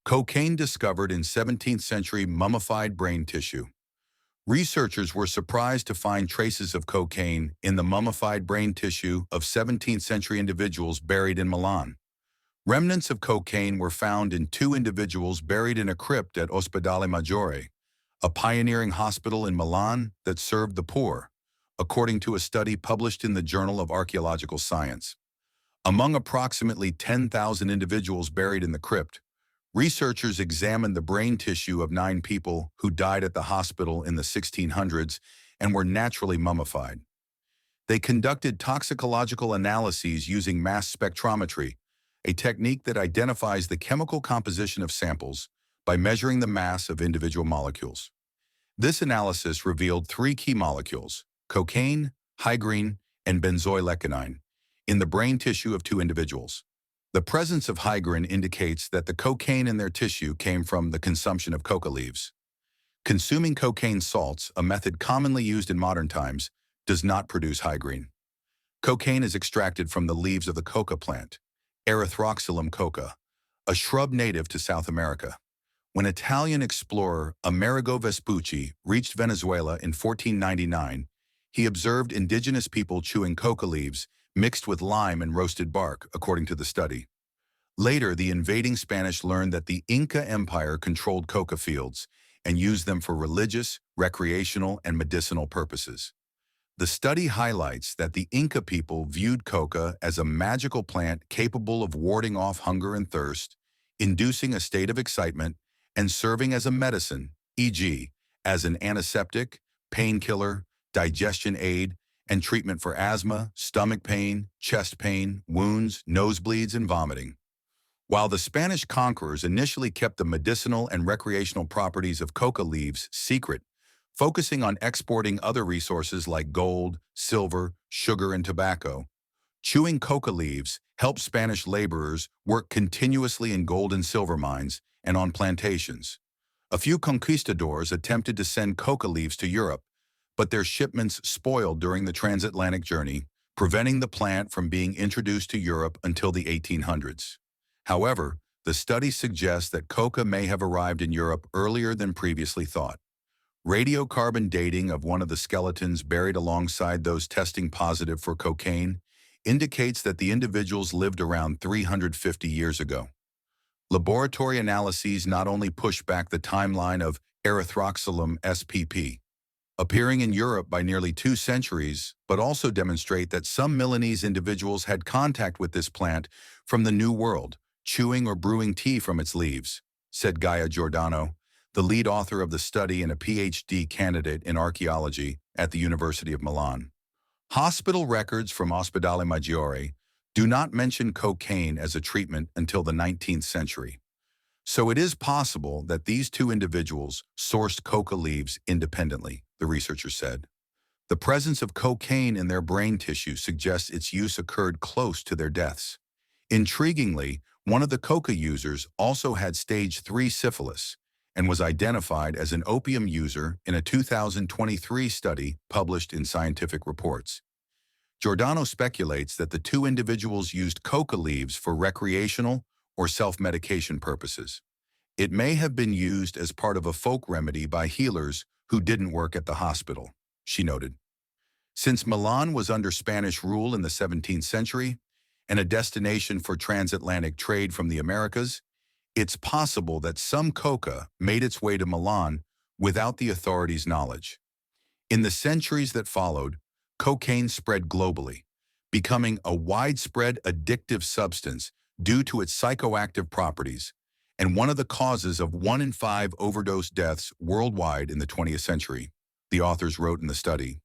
Cocaine discovered in 17th century mummified brain tissue. Researchers were surprised to find traces of cocaine in the mummified brain tissue of 17th century individuals buried in Milan. Remnants of cocaine were found in two individuals buried in a crypt at Ospedale Maggiore, a pioneering hospital in Milan that served the poor, according to a study published in the Journal of Archaeological Science. Among approximately 10,000 individuals buried in the crypt, researchers examined the brain tissue of 9 people who died at the hospital in the 1600s and were naturally mummified. They conducted toxicological analyses using mass spectrometry, a technique that identifies the chemical composition of samples by measuring the mass of individual molecules. This analysis revealed 3 key molecules, cocaine, hygrine, and benzoylecgonine, in the brain tissue of 2 individuals. The presence of hygrine indicates that the cocaine in their tissue came from the consumption of coca leaves. Consuming cocaine salts, a method commonly used in modern times, does not produce hygrine. Cocaine is extracted from the leaves of the coca plant, Erythroxylum coca, a shrub native to South America. When Italian explorer Amerigo Vespucci reached Venezuela in 1499, he observed indigenous people chewing coca leaves mixed with lime and roasted bark, according to the study. Later, the invading Spanish learned that the Inca Empire controlled coca fields and used them for religious, recreational, and medicinal purposes. The study highlights that the Inca people viewed coca as a magical plant capable of warding off hunger and thirst, inducing a state of excitement, and serving as a medicine, e.g., as an antiseptic, painkiller, digestion aid, and treatment for asthma, stomach pain, chest pain, wounds, nosebleeds, and vomiting. While the Spanish conquerors initially kept the medicinal and recreational properties of coca leaves secret, focusing on exporting other resources like gold, silver, sugar, and tobacco, chewing coca leaves helped Spanish laborers work continuously in gold and silver mines and on plantations. A few conquistadors attempted to send coca leaves to Europe, but their shipments spoiled during the transatlantic journey, preventing the plant from being introduced to Europe until the 1800s. However, the study suggests that coca may have arrived in Europe earlier than previously thought. Radiocarbon dating of one of the skeletons buried alongside those testing positive for cocaine indicates that the individuals lived around 350 years ago. Laboratory analyses not only push back the timeline of Erythroxylum spp, appearing in Europe by nearly 2 centuries, but also demonstrate that some Milanese individuals had contact with this plant from the New World, chewing or brewing tea from its leaves, said Gaia Giordano, the lead author of the study and a PhD candidate in archaeology at the University of Milan. Hospital records from Ospedale Maggiore do not mention cocaine as a treatment until the 19th century. So it is possible that these 2 individuals sourced coca leaves independently, the researcher said. The presence of cocaine in their brain tissue suggests its use occurred close to their deaths. Intriguingly, one of the coca users also had stage 3 syphilis and was identified as an opium user in a 2023 study published in Scientific Reports. Giordano speculates that the 2 individuals used coca leaves for recreational or self-medication purposes. It may have been used as part of a folk remedy by healers who didn't work at the hospital, she noted. Since Milan was under Spanish rule in the 17th century and a destination for transatlantic trade from the Americas, it's possible that some coca made its way to Milan without the authorities' knowledge. In the centuries that followed, cocaine spread globally, becoming a widespread addictive substance due to its psychoactive properties, and one of the causes of 1 in 5 overdose deaths worldwide in the 20th century, the authors wrote in the study.